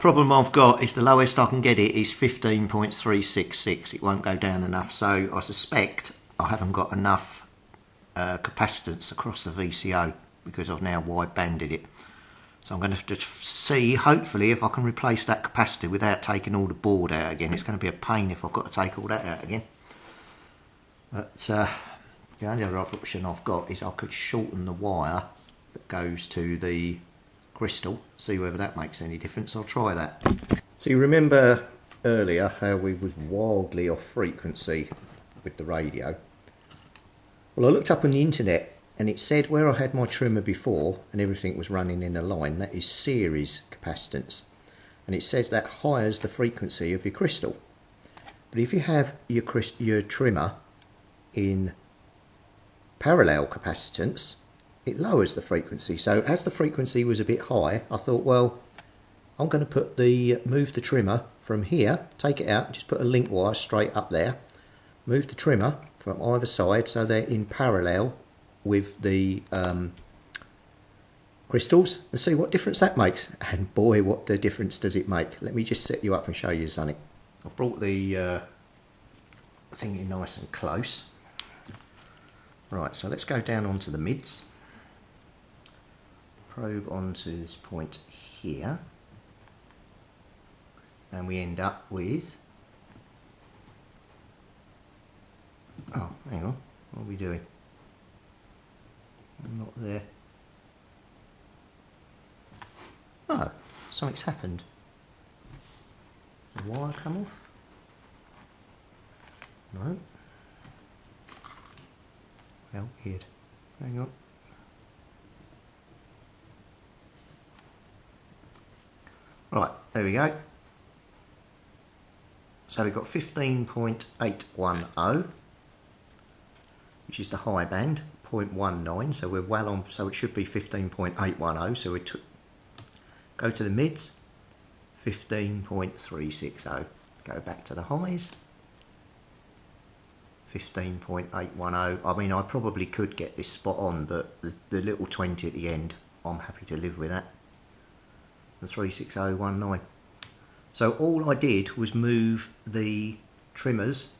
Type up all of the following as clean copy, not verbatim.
problem I've got is the lowest I can get it is 15.366. It won't go down enough, so I suspect I haven't got enough capacitance across the VCO because I've now wide banded it. So I'm going to just see, hopefully, if I can replace that capacitor without taking all the board out again. It's going to be a pain if I've got to take all that out again. But the only other option I've got is I could shorten the wire that goes to the crystal, see whether that makes any difference. I'll try that. So you remember earlier how we was wildly off frequency with the radio? Well, I looked up on the internet and it said where I had my trimmer before and everything was running in a line, that is series capacitance, and it says that highes the frequency of your crystal. But if you have your trimmer in parallel capacitance, it lowers the frequency. So as the frequency was a bit high, I thought, well, I'm going to move the trimmer from here, take it out, just put a link wire straight up there, move the trimmer from either side so they're in parallel with the crystals, and see what difference that makes. And boy, what the difference does it make. Let me just set you up and show you something. I've brought the thing in nice and close. Right, so let's go down onto the mids, probe onto this point here, and we end up with, oh, hang on, what are we doing? I'm not there. Oh, something's happened. The wire come off? No. How weird. Hang on. Right, there we go. So we've got 15.810, which is the high band, 0.19, so we're well on, so it should be 15.810, so we go to the mids, 15.360, go back to the highs, 15.810. I mean, I probably could get this spot on, but the little 20 at the end, I'm happy to live with that. The 36019. So all I did was move the trimmers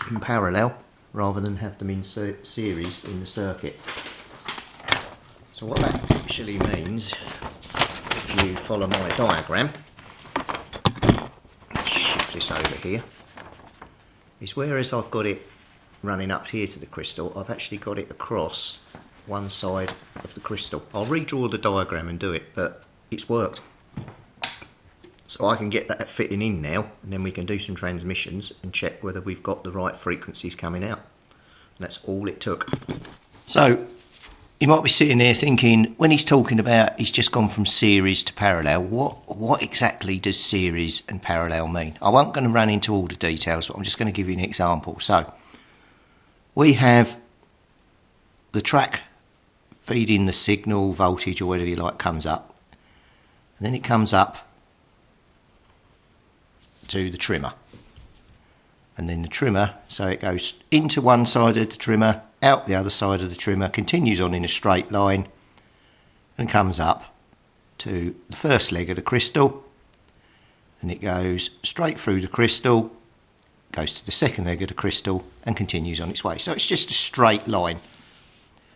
in parallel rather than have them in series in the circuit. So what that actually means, if you follow my diagram, let's shift this over here, is whereas I've got it running up here to the crystal, I've actually got it across one side of the crystal. I'll redraw the diagram and do it, but it's worked. So I can get that fitting in now, and then we can do some transmissions and check whether we've got the right frequencies coming out. And that's all it took. So you might be sitting there thinking, when he's talking about he's just gone from series to parallel, what exactly does series and parallel mean? I won't going to run into all the details, but I'm just going to give you an example. So we have the track feeding the signal, voltage or whatever you like comes up, and then it comes up to the trimmer, and then the trimmer, so it goes into one side of the trimmer, out the other side of the trimmer, continues on in a straight line and comes up to the first leg of the crystal, and it goes straight through the crystal, goes to the second leg of the crystal and continues on its way. So it's just a straight line.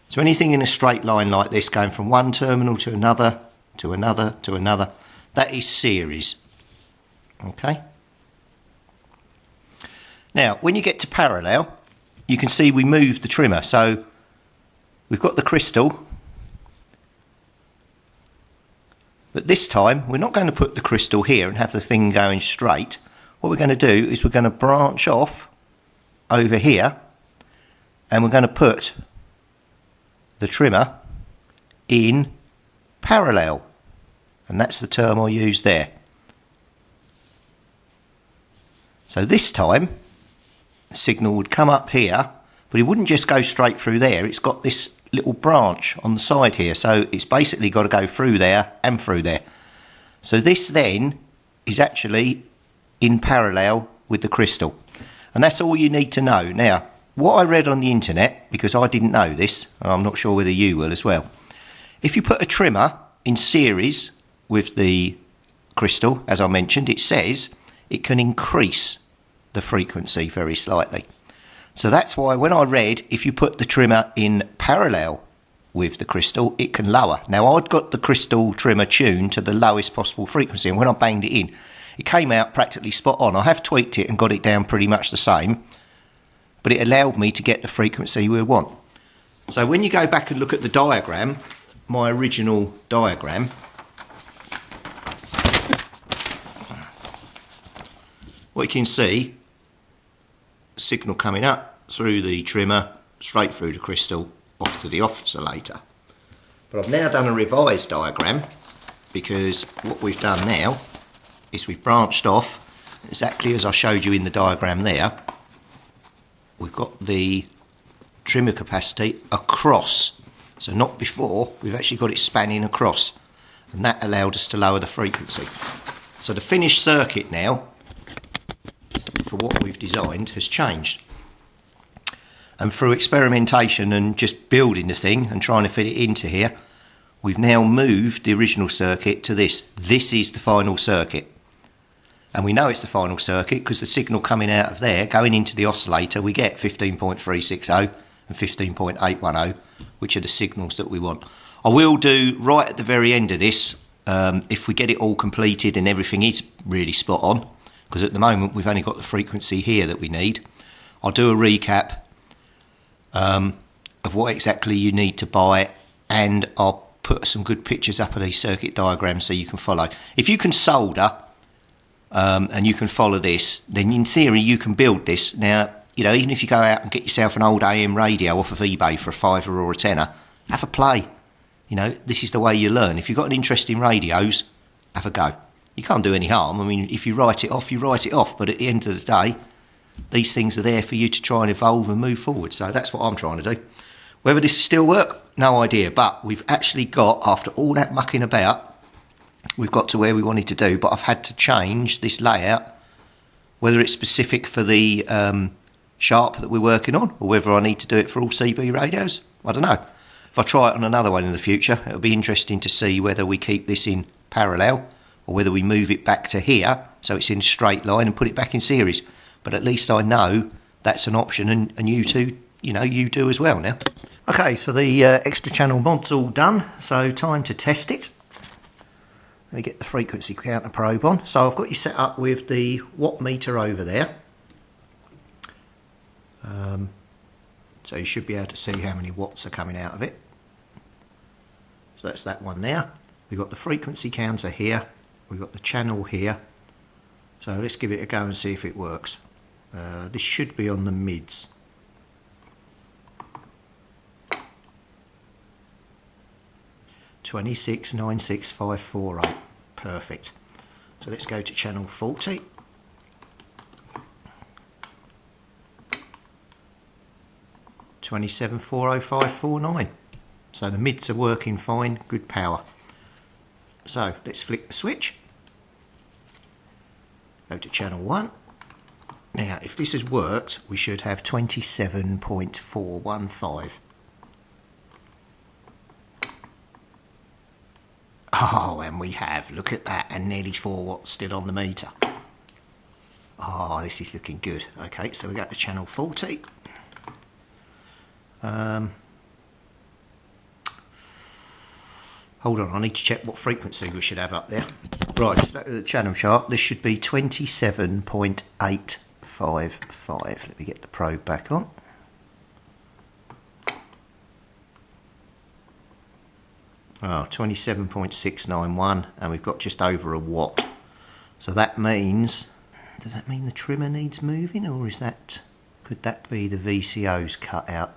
So anything in a straight line like this going from one terminal to another, to another, to another, that is series. Okay. Now, when you get to parallel, you can see we moved the trimmer. So we've got the crystal, but this time we're not going to put the crystal here and have the thing going straight. What we're going to do is we're going to branch off over here, and we're going to put the trimmer in parallel, and that's the term I used there. So this time the signal would come up here, but it wouldn't just go straight through there. It's got this little branch on the side here, so it's basically got to go through there and through there. So this then is actually in parallel with the crystal, and that's all you need to know. Now, what I read on the internet, because I didn't know this, and I'm not sure whether you will as well, if you put a trimmer in series with the crystal, as I mentioned, it says it can increase the frequency very slightly. So that's why when I read, if you put the trimmer in parallel with the crystal, it can lower. Now, I'd got the crystal trimmer tuned to the lowest possible frequency, and when I banged it in, it came out practically spot on. I have tweaked it and got it down pretty much the same, but it allowed me to get the frequency we want. So when you go back and look at the diagram, my original diagram, what you can see, signal coming up through the trimmer, straight through the crystal, off to the oscillator. But I've now done a revised diagram, because what we've done now is we've branched off exactly as I showed you in the diagram there. We've got the trimmer capacity across, so not before, we've actually got it spanning across, and that allowed us to lower the frequency. So the finished circuit now for what we've designed has changed. And through experimentation and just building the thing and trying to fit it into here, we've now moved the original circuit to this. This is the final circuit. And we know it's the final circuit because the signal coming out of there, going into the oscillator, we get 15.360 and 15.810, which are the signals that we want. I will do right at the very end of this, if we get it all completed and everything is really spot on, because at the moment we've only got the frequency here that we need. I'll do a recap of what exactly you need to buy, and I'll put some good pictures up of these circuit diagrams so you can follow. If you can solder and you can follow this, then in theory you can build this. Now, you know, even if you go out and get yourself an old AM radio off of eBay for a £5 or a £10, have a play. You know, this is the way you learn. If you've got an interest in radios, have a go. You can't do any harm. I mean, if you write it off, you write it off. But at the end of the day, these things are there for you to try and evolve and move forward. So that's what I'm trying to do. Whether this will still work, no idea. But we've actually got, after all that mucking about, we've got to where we wanted to do. But I've had to change this layout, whether it's specific for the sharp that we're working on, or whether I need to do it for all CB radios. I don't know. If I try it on another one in the future, it'll be interesting to see whether we keep this in parallel or whether we move it back to here so it's in a straight line and put it back in series. But at least I know that's an option, and you too, you know, you do as well now. Okay, so the extra channel mod's all done, so time to test it. Let me get the frequency counter probe on. So I've got you set up with the watt meter over there. So you should be able to see how many watts are coming out of it. So that's that one there. We've got the frequency counter here. We've got the channel here. So let's give it a go and see if it works. This should be on the mids. $26,96548. Perfect. So let's go to channel 40. $27,40549. So the mids are working fine, good power. So let's flick the switch. Go to channel 1. Now, if this has worked, we should have 27.415. Oh, and we have. Look at that, and nearly 4 watts still on the meter. Oh, this is looking good. Okay, so we go to channel 40. Hold on, I need to check what frequency we should have up there. Right, just look at the channel chart. This should be 27.855. Let me get the probe back on. Oh, 27.691, and we've got just over a watt. So that means, does that mean the trimmer needs moving, or is that, could that be the VCO's cut out?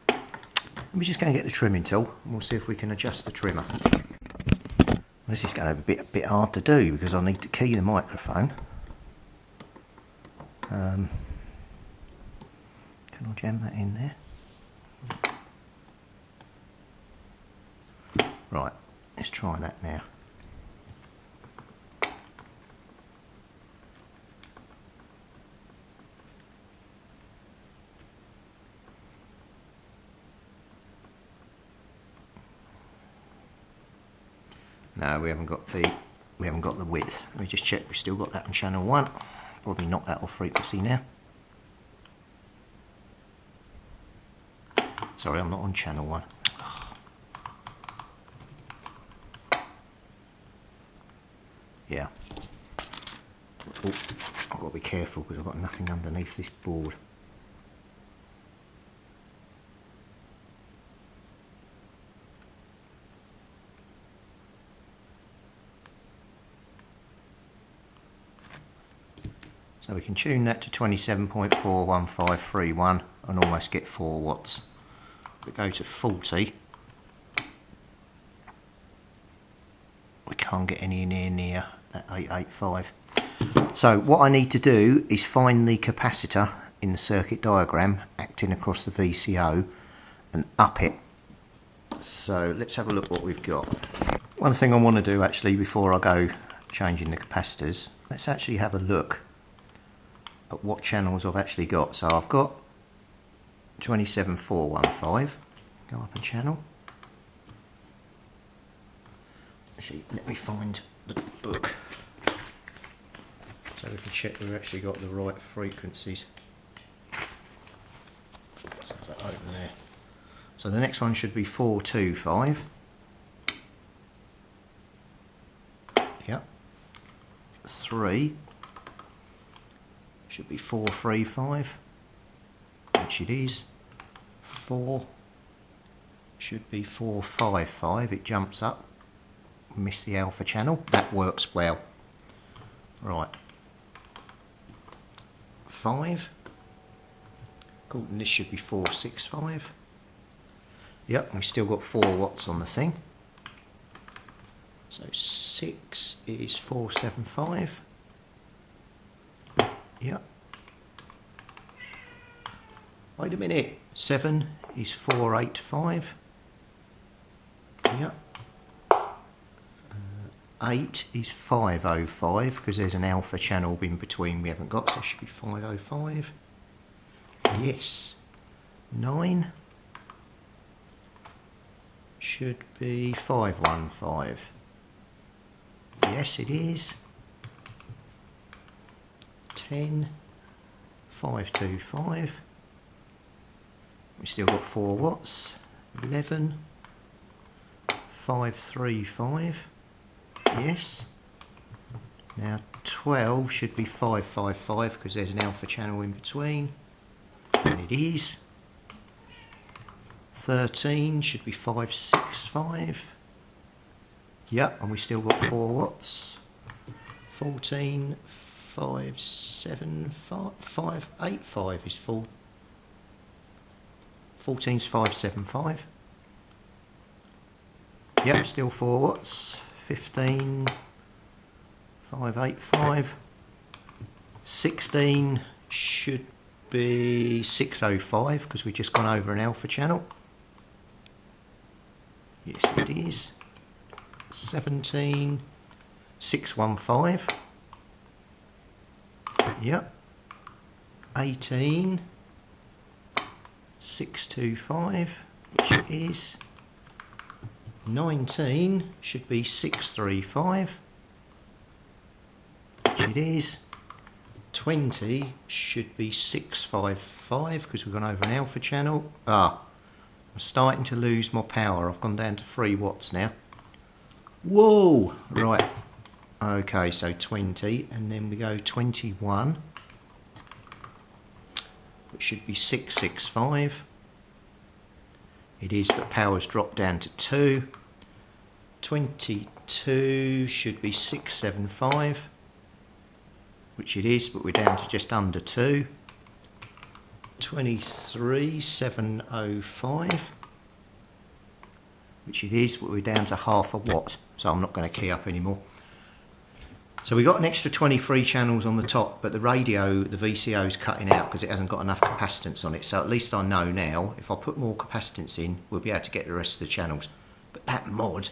Let me just go and get the trimming tool, and we'll see if we can adjust the trimmer. This is going to be a bit hard to do because I need to key the microphone. Can I jam that in there? Right, let's try that now. No, we haven't got the width. Let me just check we've still got that on channel 1. Probably knock that off frequency now. Sorry, I'm not on channel 1. Yeah. Oh, I've got to be careful because I've got nothing underneath this board. So we can tune that to 27.41531 and almost get 4 watts. If we go to 40, we can't get anywhere near that 885. So what I need to do is find the capacitor in the circuit diagram acting across the VCO and up it. So let's have a look what we've got. One thing I want to do actually before I go changing the capacitors, let's actually have a look at what channels I've actually got. So I've got 27415, go up a channel. Actually, let me find the book so we can check we've actually got the right frequencies. Let's have that open there. So the next one should be 425. Yep. 3 should be 435, which it is. 4 should be 455. It jumps up. Miss the alpha channel. That works well. Right. 5. Cool. And this should be 465. Yep, we've still got 4 watts on the thing. So 6 is 475. Yep. Wait a minute. 7 is 485. Yep. 8 is 505 because there's an alpha channel in between we haven't got, so it should be 505. Yes. 9 should be 515. Yes, it is. 10, 525. We still got 4 watts. 11, 535. Yes. Now 12 should be 555 because there's an alpha channel in between. And it is. 13 should be 565. Yep, and we still got 4 watts. 14, 585 is full. 14's 575. Yep, still 4 watts. 15, 585. 16 should be 605 because we've just gone over an alpha channel. Yes, it is. 17, 615. Yep. 18, 625, which it is. 19 should be 635, which it is. 20 should be 655 because we've gone over an alpha channel. I'm starting to lose my power. I've gone down to 3 watts now. Whoa! Right. Okay, so 20, and then we go 21, which should be 665. It is, but power's dropped down to 2. 22 should be 675, which it is, but we're down to just under 2. 23, 705, which it is, but we're down to half a watt, so I'm not going to key up anymore. So we got an extra 23 channels on the top, but the radio, the VCO is cutting out because it hasn't got enough capacitance on it. So at least I know now, if I put more capacitance in, we'll be able to get the rest of the channels. But that mod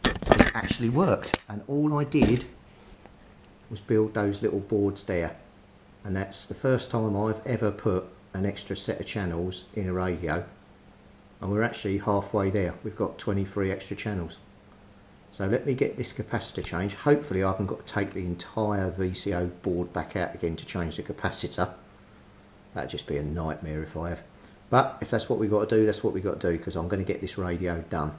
has actually worked, and all I did was build those little boards there. And that's the first time I've ever put an extra set of channels in a radio. And we're actually halfway there. We've got 23 extra channels. So let me get this capacitor changed. Hopefully I haven't got to take the entire VCO board back out again to change the capacitor. That'd just be a nightmare if I have. But if that's what we've got to do, that's what we've got to do, because I'm going to get this radio done.